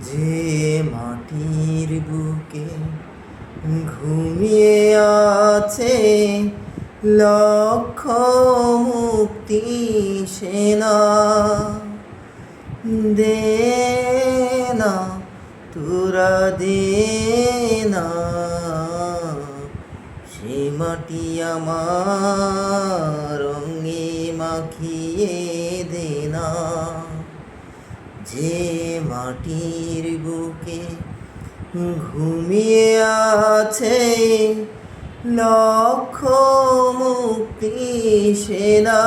যে মাটির বুকে ঘুমিয়ে আছে লক্ষ মুক্তি সেনা, দে না তোরা দে না সে মাটি আমার রঙে মাখিয়ে দে না। যে মাটির বুকে ঘুমিয়ে আছে লক্ষ মুক্তি সেনা,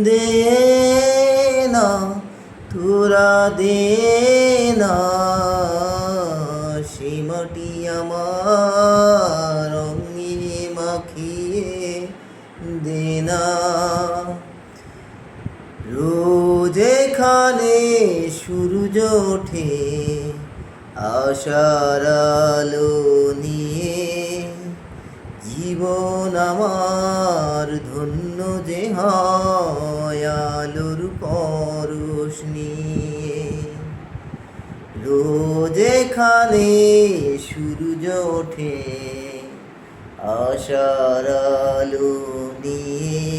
দে না তোরা দে না সে মাটি আমার রঙে মাখিয়ে দে না। রোজ এখানে সূর্য ওঠে আশার আলো নিয়ে, জীবন আমার ধন্য যে হয় আলোর পরশ নিয়ে। রোজ এখানে সূর্য ওঠে আশার আলো নিয়ে,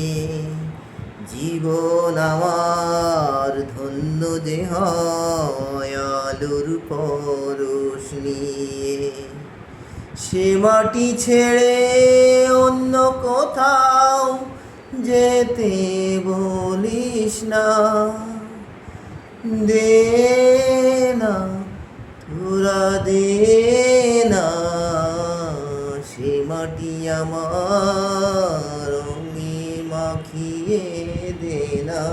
জীবন আমার ধন্য যে হয় আলোর পরশ নিয়ে। সে মাটি ছেড়ে অন্য কোথাও যেতে বলিস না, দে না তোরা দে না সে মাটি আমার রঙে মাখিয়ে দে না।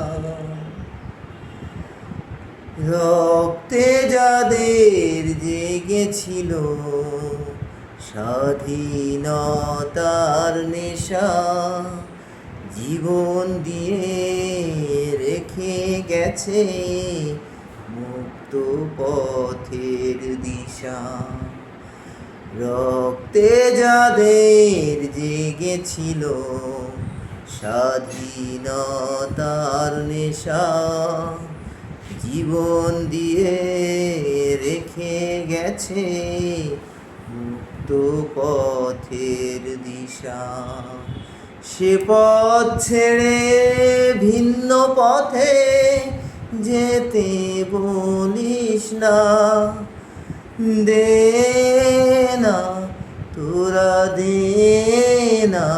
রক্তে যাদের জেগেছিল স্বাধীনতার নেশা, জীবন দিয়ে রেখে গেছে মুক্ত পথের দিশা। রক্তে যাদের জেগেছিল স্বাধীনতার নেশা, জীবন দিয়ে রেখে গেছে মুক্ত পথের দিশা। সে পথ ছেড়ে ভিন্ন পথে যেতে বলিস না, দে না তোরা দে না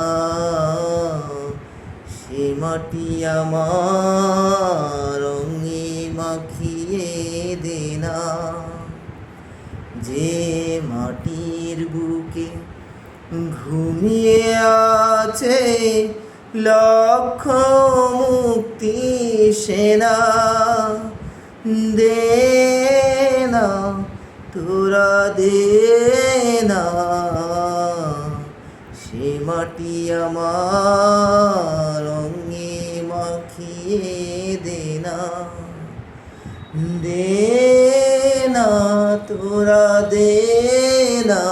সে মাটি আমার রঙে মাখিয়ে দে না। যে মাটির বুকে ঘুমিয়ে আছে লক্ষ মুক্তি সেনা, দে না তোরা দে না সে মাটি আমার রঙে মাখিয়ে দে না, দে না তোরা দে না।